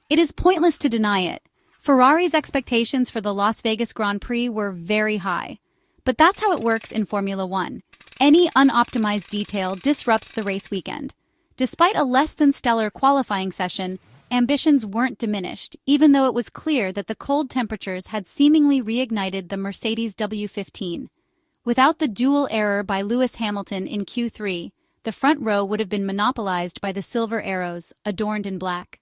It is pointless to deny it. Ferrari's expectations for the Las Vegas Grand Prix were very high. But that's how it works in Formula One. Any unoptimized detail disrupts the race weekend. Despite a less-than-stellar qualifying session, ambitions weren't diminished, even though it was clear that the cold temperatures had seemingly reignited the Mercedes W15. Without the dual error by Lewis Hamilton in Q3, the front row would have been monopolized by the silver arrows, adorned in black.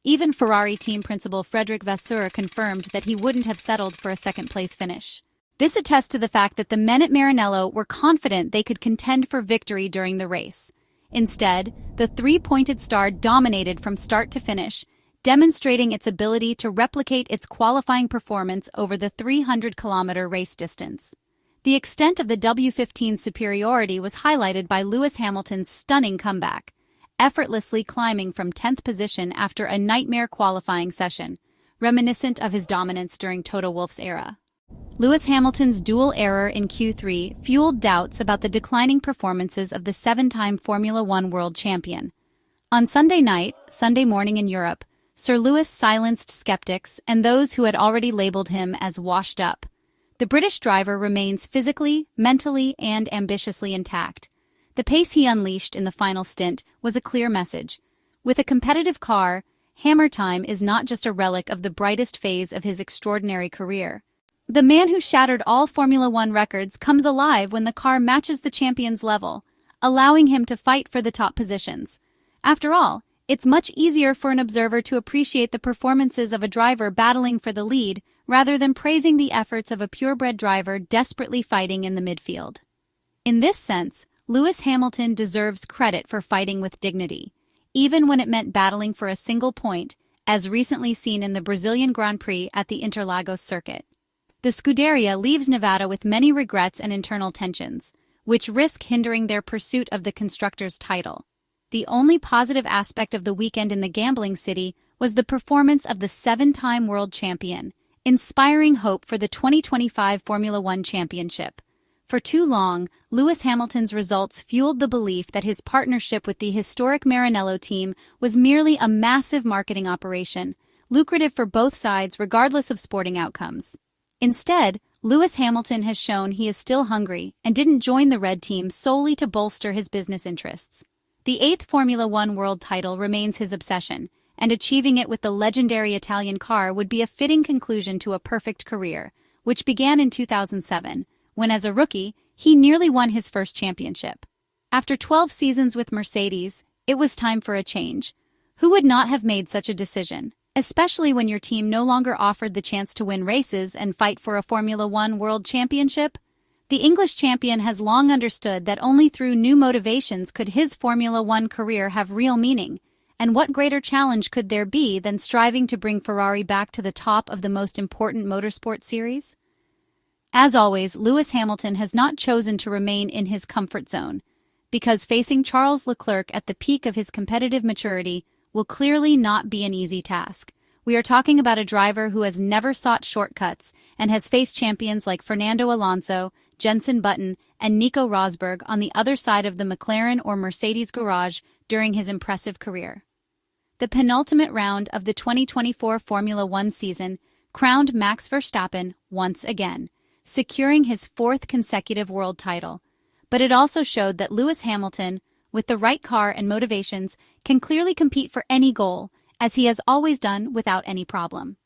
Even Ferrari team principal Frederic Vasseur confirmed that he wouldn't have settled for a second-place finish. This attests to the fact that the men at Maranello were confident they could contend for victory during the race. Instead, the three-pointed star dominated from start to finish, demonstrating its ability to replicate its qualifying performance over the 300-kilometer race distance. The extent of the W15's superiority was highlighted by Lewis Hamilton's stunning comeback, effortlessly climbing from 10th position after a nightmare qualifying session, reminiscent of his dominance during Toto Wolff's era. Lewis Hamilton's dual error in Q3 fueled doubts about the declining performances of the seven-time Formula One world champion. On Sunday morning in Europe, Sir Lewis silenced skeptics and those who had already labeled him as washed up. The British driver remains physically, mentally, and ambitiously intact. The pace he unleashed in the final stint was a clear message. With a competitive car, hammer time is not just a relic of the brightest phase of his extraordinary career. The man who shattered all Formula One records comes alive when the car matches the champion's level, allowing him to fight for the top positions. After all, it's much easier for an observer to appreciate the performances of a driver battling for the lead rather than praising the efforts of a purebred driver desperately fighting in the midfield. In this sense, Lewis Hamilton deserves credit for fighting with dignity, even when it meant battling for a single point, as recently seen in the Brazilian Grand Prix at the Interlagos circuit. The Scuderia leaves Nevada with many regrets and internal tensions, which risk hindering their pursuit of the constructors' title. The only positive aspect of the weekend in the gambling city was the performance of the seven-time world champion, inspiring hope for the 2025 Formula One championship. For too long, Lewis Hamilton's results fueled the belief that his partnership with the historic Maranello team was merely a massive marketing operation, lucrative for both sides regardless of sporting outcomes. Instead, Lewis Hamilton has shown he is still hungry and didn't join the red team solely to bolster his business interests. The eighth Formula One world title remains his obsession, and achieving it with the legendary Italian car would be a fitting conclusion to a perfect career, which began in 2007, when as a rookie, he nearly won his first championship. After 12 seasons with Mercedes, it was time for a change. Who would not have made such a decision? Especially when your team no longer offered the chance to win races and fight for a Formula One world championship? The English champion has long understood that only through new motivations could his Formula One career have real meaning, and what greater challenge could there be than striving to bring Ferrari back to the top of the most important motorsport series? As always, Lewis Hamilton has not chosen to remain in his comfort zone, because facing Charles Leclerc at the peak of his competitive maturity will clearly not be an easy task. We are talking about a driver who has never sought shortcuts and has faced champions like Fernando Alonso, Jenson Button, and Nico Rosberg on the other side of the McLaren or Mercedes garage during his impressive career. The penultimate round of the 2024 Formula One season crowned Max Verstappen once again, securing his fourth consecutive world title. But it also showed that Lewis Hamilton, with the right car and motivations, can clearly compete for any goal, as he has always done without any problem.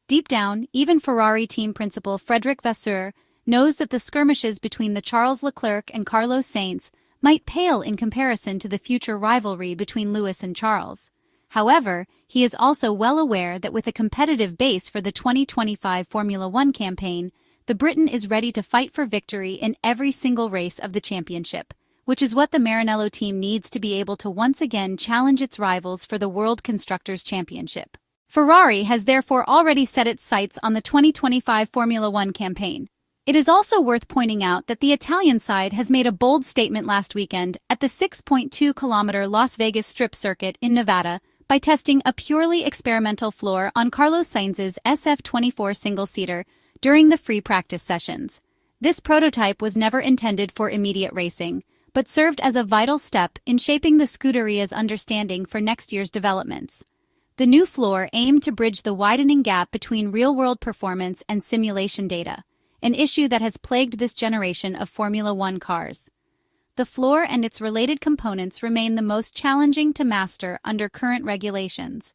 Deep down, even Ferrari team principal Frederic Vasseur knows that the skirmishes between the Charles Leclerc and Carlos Sainz might pale in comparison to the future rivalry between Lewis and Charles. However, he is also well aware that with a competitive base for the 2025 Formula One campaign, the Briton is ready to fight for victory in every single race of the championship, which is what the Maranello team needs to be able to once again challenge its rivals for the World Constructors' Championship. Ferrari has therefore already set its sights on the 2025 Formula One campaign. It is also worth pointing out that the Italian side has made a bold statement last weekend at the 6.2-kilometer Las Vegas Strip circuit in Nevada by testing a purely experimental floor on Carlos Sainz's SF25 single-seater during the free practice sessions. This prototype was never intended for immediate racing, but served as a vital step in shaping the Scuderia's understanding for next year's developments. The new floor aimed to bridge the widening gap between real-world performance and simulation data, an issue that has plagued this generation of Formula One cars. The floor and its related components remain the most challenging to master under current regulations.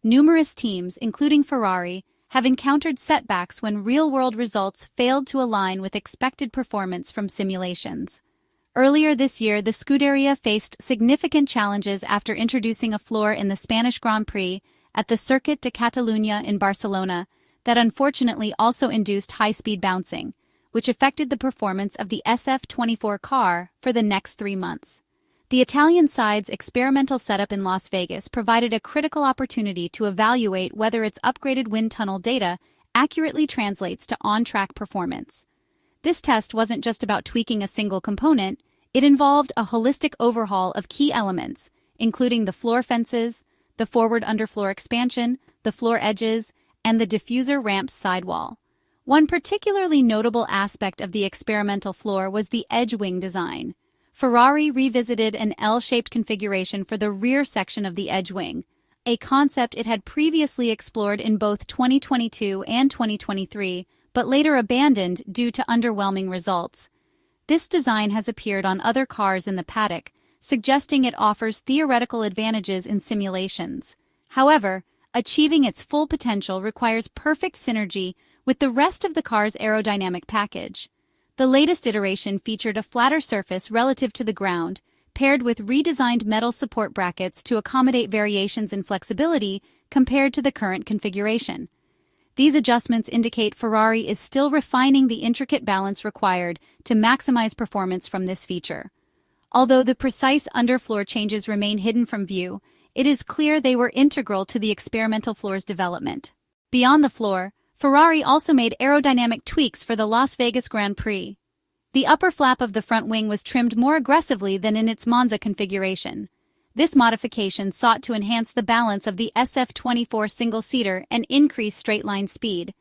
Numerous teams, including Ferrari, have encountered setbacks when real-world results failed to align with expected performance from simulations. Earlier this year, the Scuderia faced significant challenges after introducing a floor in the Spanish Grand Prix at the Circuit de Catalunya in Barcelona that unfortunately also induced high-speed bouncing, which affected the performance of the SF24 car for the next 3 months. The Italian side's experimental setup in Las Vegas provided a critical opportunity to evaluate whether its upgraded wind tunnel data accurately translates to on-track performance. This test wasn't just about tweaking a single component, it involved a holistic overhaul of key elements, including the floor fences, the forward underfloor expansion, the floor edges, and the diffuser ramp's sidewall. One particularly notable aspect of the experimental floor was the edge wing design. Ferrari revisited an L-shaped configuration for the rear section of the edge wing, a concept it had previously explored in both 2022 and 2023, but later abandoned due to underwhelming results. This design has appeared on other cars in the paddock, suggesting it offers theoretical advantages in simulations. However, achieving its full potential requires perfect synergy with the rest of the car's aerodynamic package. The latest iteration featured a flatter surface relative to the ground, paired with redesigned metal support brackets to accommodate variations in flexibility compared to the current configuration. These adjustments indicate Ferrari is still refining the intricate balance required to maximize performance from this feature. Although the precise underfloor changes remain hidden from view, it is clear they were integral to the experimental floor's development. Beyond the floor, Ferrari also made aerodynamic tweaks for the Las Vegas Grand Prix. The upper flap of the front wing was trimmed more aggressively than in its Monza configuration. This modification sought to enhance the balance of the SF24 single-seater and increase straight-line speed.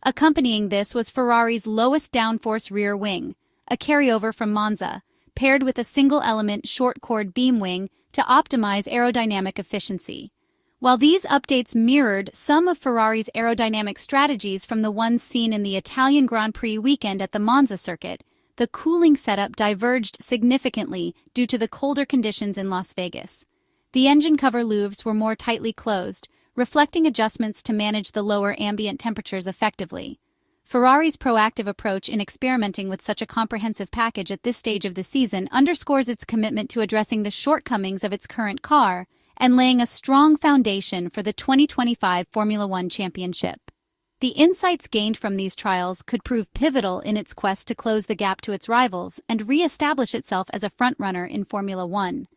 Accompanying this was Ferrari's lowest downforce rear wing, a carryover from Monza, paired with a single-element short-chord beam wing to optimize aerodynamic efficiency. While these updates mirrored some of Ferrari's aerodynamic strategies from the ones seen in the Italian Grand Prix weekend at the Monza circuit, the cooling setup diverged significantly due to the colder conditions in Las Vegas. The engine cover louve's were more tightly closed, reflecting adjustments to manage the lower ambient temperatures effectively. Ferrari's proactive approach in experimenting with such a comprehensive package at this stage of the season underscores its commitment to addressing the shortcomings of its current car and laying a strong foundation for the 2025 Formula One Championship. The insights gained from these trials could prove pivotal in its quest to close the gap to its rivals and re-establish itself as a frontrunner in Formula One.